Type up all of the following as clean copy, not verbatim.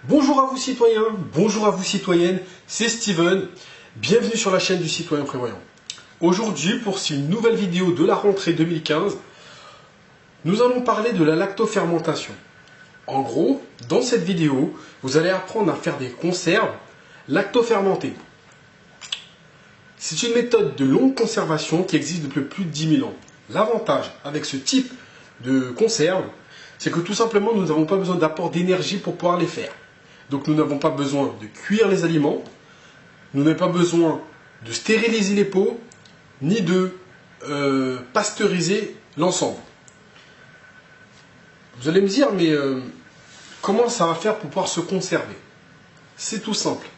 Bonjour à vous citoyens, bonjour à vous citoyennes, c'est Steven, bienvenue sur la chaîne du citoyen prévoyant. Aujourd'hui, pour une nouvelle vidéo de la rentrée 2015, nous allons parler de la lactofermentation. En gros, dans cette vidéo, vous allez apprendre à faire des conserves lactofermentées. C'est une méthode de longue conservation qui existe depuis plus de 10 000 ans. L'avantage avec ce type de conserve, c'est que tout simplement, nous n'avons pas besoin d'apport d'énergie pour pouvoir les faire. Donc nous n'avons pas besoin de cuire les aliments, nous n'avons pas besoin de stériliser les pots, ni de pasteuriser l'ensemble. Vous allez me dire, mais comment ça va faire pour pouvoir se conserver? C'est tout simple.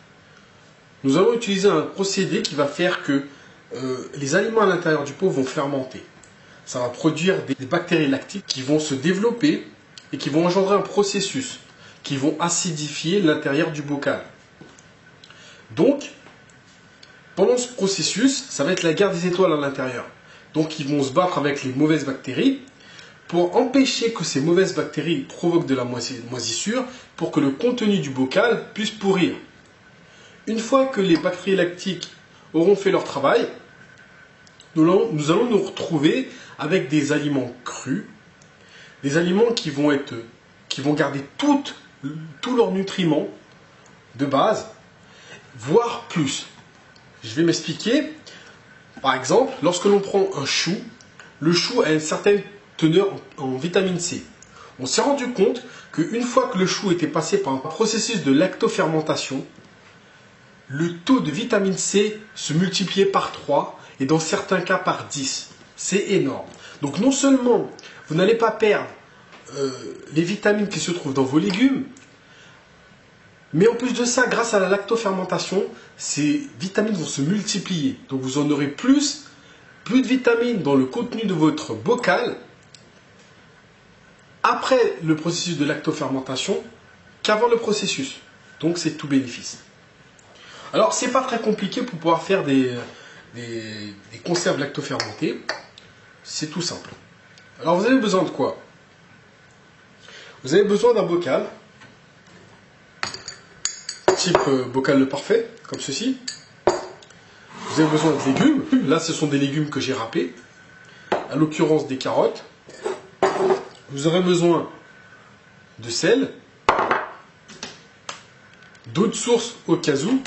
Nous allons utiliser un procédé qui va faire que les aliments à l'intérieur du pot vont fermenter. Ça va produire des bactéries lactiques qui vont se développer et qui vont engendrer un processus qui vont acidifier l'intérieur du bocal. Donc, pendant ce processus, ça va être la guerre des étoiles à l'intérieur. Donc, ils vont se battre avec les mauvaises bactéries pour empêcher que ces mauvaises bactéries provoquent de la moisissure pour que le contenu du bocal puisse pourrir. Une fois que les bactéries lactiques auront fait leur travail, nous allons nous retrouver avec des aliments crus, des aliments qui vont garder tous leurs nutriments de base, voire plus. Je vais m'expliquer. Par exemple, lorsque l'on prend un chou, le chou a une certaine teneur en vitamine C. On s'est rendu compte qu'une fois que le chou était passé par un processus de lactofermentation, le taux de vitamine C se multipliait par 3 et dans certains cas par 10. C'est énorme. Donc non seulement vous n'allez pas perdre les vitamines qui se trouvent dans vos légumes, mais en plus de ça, grâce à la lactofermentation, ces vitamines vont se multiplier. Donc vous en aurez plus de vitamines dans le contenu de votre bocal après le processus de lactofermentation qu'avant le processus. Donc c'est tout bénéfice. Alors c'est pas très compliqué pour pouvoir faire des conserves lactofermentées. C'est tout simple. Alors vous avez besoin de quoi? Vous avez besoin d'un bocal, type bocal le parfait, comme ceci. Vous avez besoin de légumes. Là, ce sont des légumes que j'ai râpés. À l'occurrence, des carottes. Vous aurez besoin de sel, d'eau de source au cas où,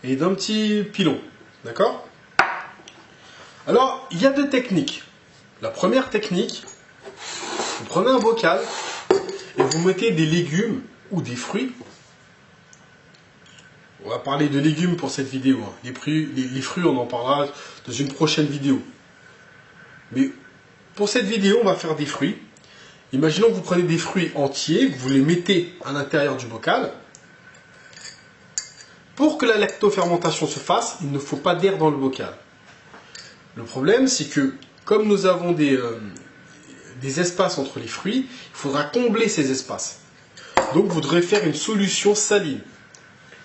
et d'un petit pilon. D'accord? Alors, il y a deux techniques. La première technique, vous prenez un bocal et vous mettez des légumes ou des fruits. On va parler de légumes pour cette vidéo. Les fruits, on en parlera dans une prochaine vidéo. Mais pour cette vidéo, on va faire des fruits. Imaginons que vous prenez des fruits entiers, que vous les mettez à l'intérieur du bocal. Pour que la lactofermentation se fasse, il ne faut pas d'air dans le bocal. Le problème, c'est que comme nous avons des espaces entre les fruits, il faudra combler ces espaces. Donc vous devrez faire une solution saline,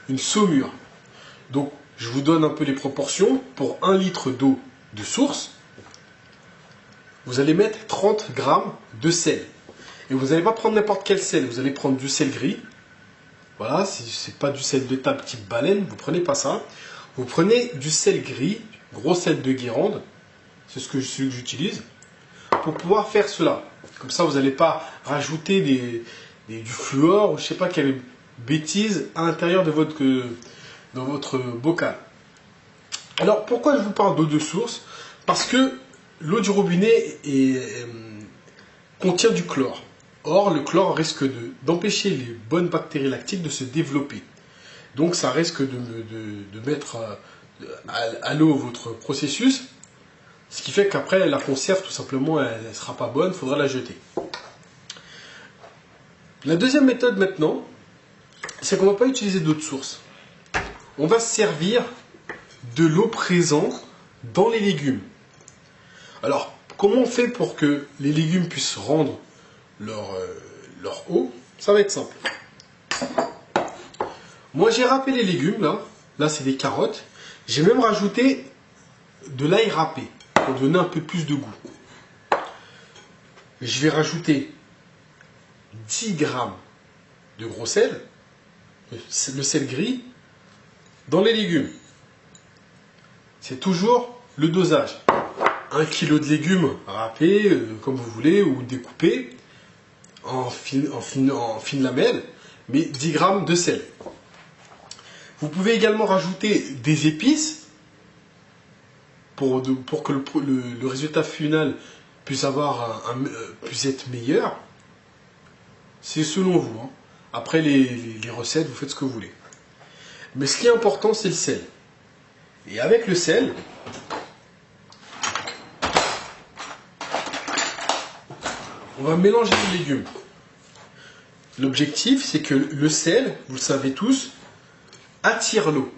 une saumure. Donc je vous donne un peu les proportions. Pour 1 litre d'eau de source, vous allez mettre 30 g de sel. Et vous n'allez pas prendre n'importe quel sel, vous allez prendre du sel gris. Voilà, si ce n'est pas du sel de table type baleine, vous ne prenez pas ça. Vous prenez du sel gris, gros sel de Guérande, c'est celui que j'utilise, pour pouvoir faire cela. Comme ça, vous n'allez pas rajouter du fluor ou je ne sais pas quelle bêtise à l'intérieur de dans votre bocal. Alors, pourquoi je vous parle d'eau de source? Parce que l'eau du robinet contient du chlore. Or, le chlore risque d'empêcher les bonnes bactéries lactiques de se développer. Donc, ça risque de mettre à l'eau votre processus, ce qui fait qu'après, la conserve, tout simplement, elle ne sera pas bonne, il faudra la jeter. La deuxième méthode maintenant, c'est qu'on ne va pas utiliser d'eau de source. On va se servir de l'eau présente dans les légumes. Alors, comment on fait pour que les légumes puissent rendre leur eau? Ça va être simple. Moi, j'ai râpé les légumes, là. Là, c'est des carottes. J'ai même rajouté de l'ail râpé pour donner un peu plus de goût. Je vais rajouter 10 grammes de gros sel, le sel gris, dans les légumes. C'est toujours le dosage. 1 kg de légumes râpés, comme vous voulez, ou découpés en fines lamelles, mais 10 grammes de sel. Vous pouvez également rajouter des épices pour que le résultat final puisse être meilleur. C'est selon vous. Hein. Après les recettes, vous faites ce que vous voulez. Mais ce qui est important, c'est le sel. Et avec le sel, on va mélanger les légumes. L'objectif, c'est que le sel, vous le savez tous, attire l'eau.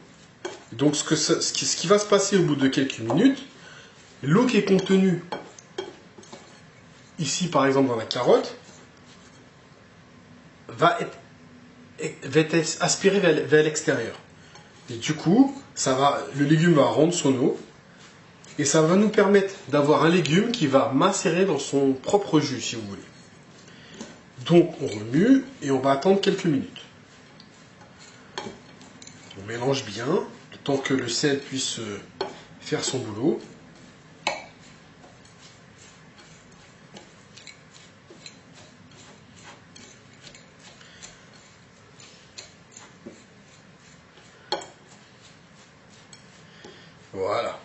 Donc ce qui va se passer au bout de quelques minutes, l'eau qui est contenue ici par exemple dans la carotte va être aspirée vers l'extérieur. Et du coup, le légume va rendre son eau et ça va nous permettre d'avoir un légume qui va macérer dans son propre jus si vous voulez. Donc on remue et on va attendre quelques minutes. On mélange bien, le temps que le sel puisse faire son boulot. Voilà.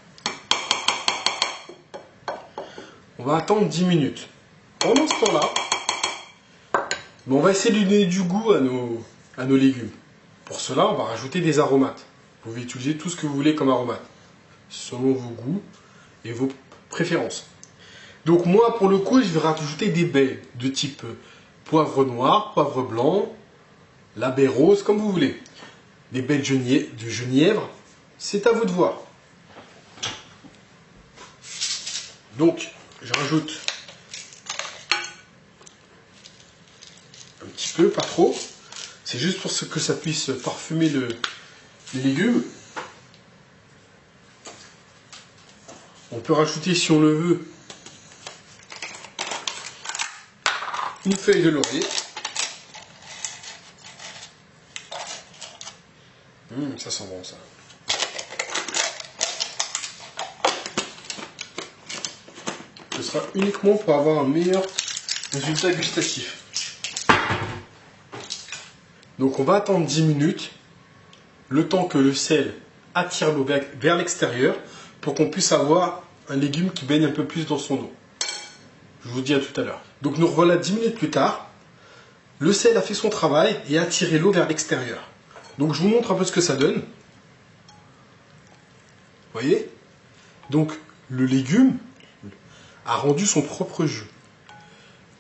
On va attendre 10 minutes. Pendant ce temps-là, on va essayer de donner du goût à nos légumes. Pour cela, on va rajouter des aromates. Vous pouvez utiliser tout ce que vous voulez comme aromate, selon vos goûts et vos préférences. Donc moi, pour le coup, je vais rajouter des baies de type poivre noir, poivre blanc, la baie rose, comme vous voulez. Des baies de genièvre, c'est à vous de voir. Donc, je rajoute un petit peu, pas trop. C'est juste pour que ça puisse parfumer les légumes. On peut rajouter, si on le veut, une feuille de laurier. Ça sent bon ça. Ce sera uniquement pour avoir un meilleur résultat gustatif. Donc on va attendre 10 minutes, le temps que le sel attire l'eau vers l'extérieur pour qu'on puisse avoir un légume qui baigne un peu plus dans son eau. Je vous dis à tout à l'heure. Donc nous revoilà 10 minutes plus tard. Le sel a fait son travail et a attiré l'eau vers l'extérieur. Donc je vous montre un peu ce que ça donne. Vous voyez? Donc le légume a rendu son propre jus.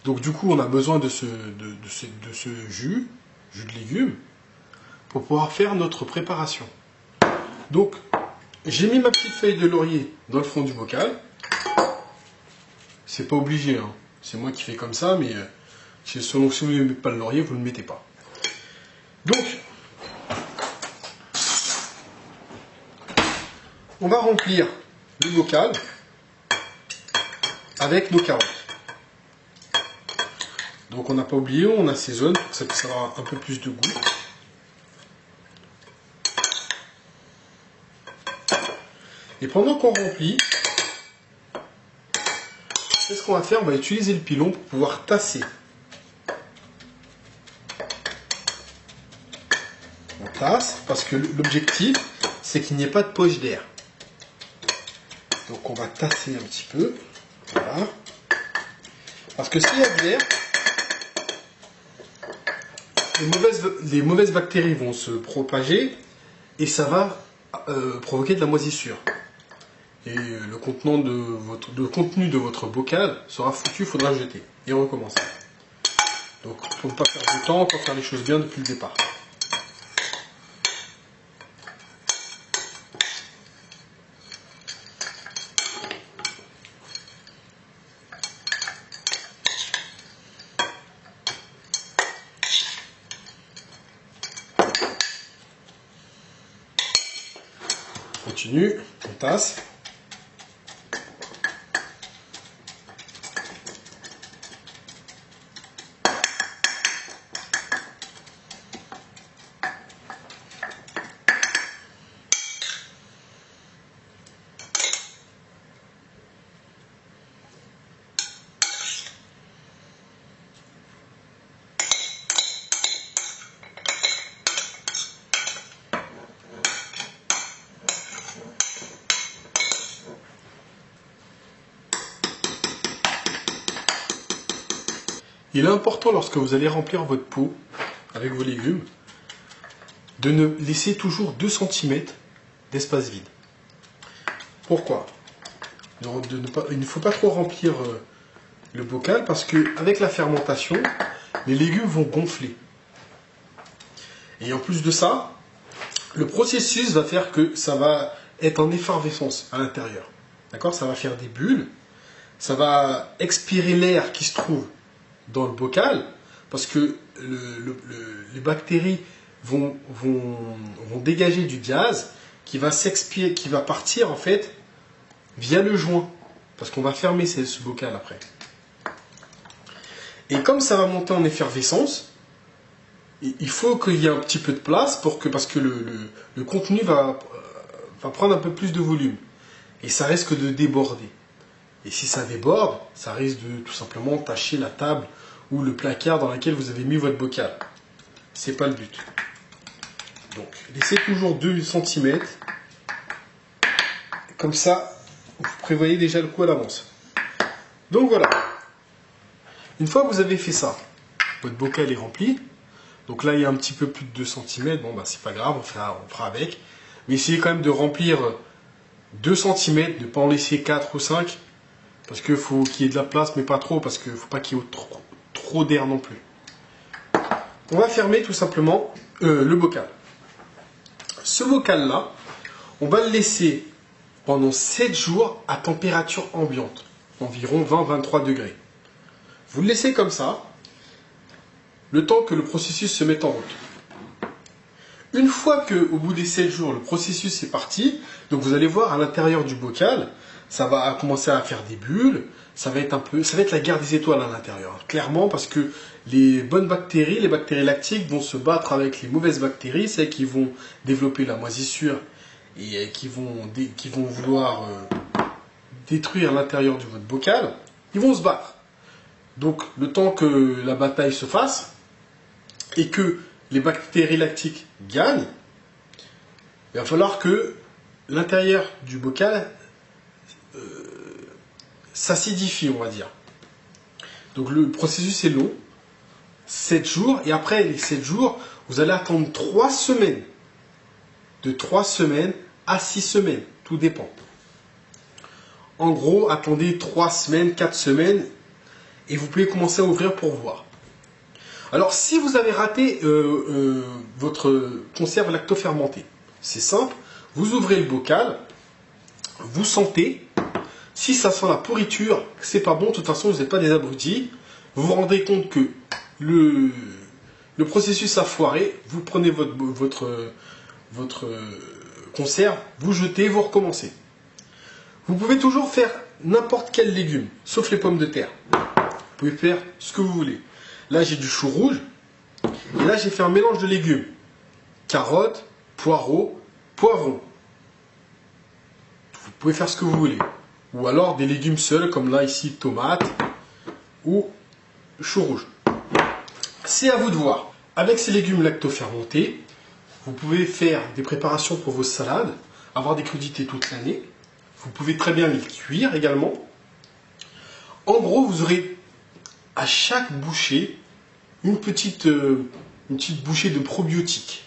Donc du coup on a besoin de ce jus de légumes, pour pouvoir faire notre préparation. Donc j'ai mis ma petite feuille de laurier dans le fond du bocal. C'est pas obligé, hein. C'est moi qui fais comme ça, mais selon si vous n'aimez pas le laurier, vous ne le mettez pas. Donc, on va remplir le bocal avec nos carottes. Donc on n'a pas oublié, on assaisonne pour que ça puisse avoir un peu plus de goût. Et pendant qu'on remplit, qu'est-ce qu'on va faire? On va utiliser le pilon pour pouvoir tasser. On tasse parce que l'objectif, c'est qu'il n'y ait pas de poche d'air. Donc on va tasser un petit peu. Voilà. Parce que s'il y a de l'air, les mauvaises bactéries vont se propager et ça va provoquer de la moisissure. Et le contenu de votre bocal sera foutu, il faudra jeter et recommencer. Donc pour ne pas perdre du temps, pour faire les choses bien depuis le départ. On continue, on tasse. Il est important lorsque vous allez remplir votre pot avec vos légumes de ne laisser toujours 2 cm d'espace vide. Pourquoi? Il ne faut pas trop remplir le bocal parce qu'avec la fermentation, les légumes vont gonfler. Et en plus de ça, le processus va faire que ça va être en effervescence à l'intérieur. D'accord? Ça va faire des bulles, ça va expirer l'air qui se trouve dans le bocal parce que les bactéries vont dégager du gaz qui va s'expirer, qui va partir en fait via le joint parce qu'on va fermer ce bocal après. Et comme ça va monter en effervescence, il faut qu'il y ait un petit peu de place parce que le contenu va prendre un peu plus de volume et ça risque de déborder. Et si ça déborde, ça risque de tout simplement tacher la table ou le placard dans lequel vous avez mis votre bocal. C'est pas le but. Donc, laissez toujours 2 cm. Comme ça, vous prévoyez déjà le coup à l'avance. Donc voilà. Une fois que vous avez fait ça, votre bocal est rempli. Donc là, il y a un petit peu plus de 2 cm. Bon, bah, c'est pas grave, on fera avec. Mais essayez quand même de remplir 2 cm, de ne pas en laisser 4 ou 5. Parce qu'il faut qu'il y ait de la place, mais pas trop, parce qu'il ne faut pas qu'il y ait trop d'air non plus. On va fermer tout simplement le bocal. Ce bocal-là, on va le laisser pendant 7 jours à température ambiante, environ 20-23 degrés. Vous le laissez comme ça, le temps que le processus se mette en route. Une fois qu'au bout des 7 jours, le processus est parti, donc vous allez voir à l'intérieur du bocal, ça va commencer à faire des bulles, ça va être la guerre des étoiles à l'intérieur. Clairement, parce que les bonnes bactéries, les bactéries lactiques vont se battre avec les mauvaises bactéries, celles qui vont développer la moisissure et qui vont vouloir détruire l'intérieur de votre bocal, ils vont se battre. Donc, le temps que la bataille se fasse et que les bactéries lactiques gagnent, il va falloir que l'intérieur du bocal s'acidifie, on va dire. Donc le processus est long, 7 jours, et après les 7 jours, vous allez attendre 3 semaines. De 3 semaines à 6 semaines, tout dépend. En gros, attendez 3 semaines, 4 semaines, et vous pouvez commencer à ouvrir pour voir. Alors, si vous avez raté votre conserve lactofermentée, c'est simple, vous ouvrez le bocal, vous sentez. Si ça sent la pourriture, c'est pas bon, de toute façon vous n'êtes pas des abrutis. Vous vous rendez compte que le processus a foiré, vous prenez votre conserve, vous jetez, vous recommencez. Vous pouvez toujours faire n'importe quel légume, sauf les pommes de terre. Vous pouvez faire ce que vous voulez. Là j'ai du chou rouge, et là j'ai fait un mélange de légumes. Carottes, poireaux, poivrons. Vous pouvez faire ce que vous voulez. Ou alors des légumes seuls, comme là ici, tomates ou chou rouge. C'est à vous de voir. Avec ces légumes lactofermentés, vous pouvez faire des préparations pour vos salades, avoir des crudités toute l'année. Vous pouvez très bien les cuire également. En gros, vous aurez à chaque bouchée une petite bouchée de probiotiques.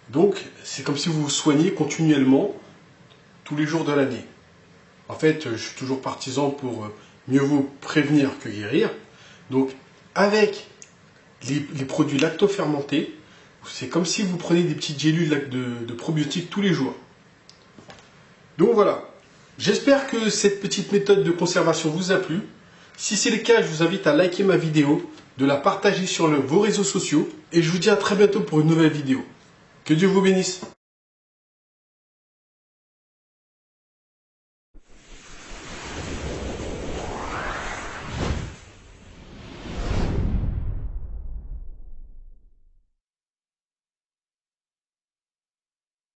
Donc, c'est comme si vous vous soignez continuellement tous les jours de l'année. En fait, je suis toujours partisan pour mieux vous prévenir que guérir. Donc, avec les produits lactofermentés, c'est comme si vous preniez des petites gélules de probiotiques tous les jours. Donc voilà. J'espère que cette petite méthode de conservation vous a plu. Si c'est le cas, je vous invite à liker ma vidéo, de la partager sur vos réseaux sociaux. Et je vous dis à très bientôt pour une nouvelle vidéo. Que Dieu vous bénisse.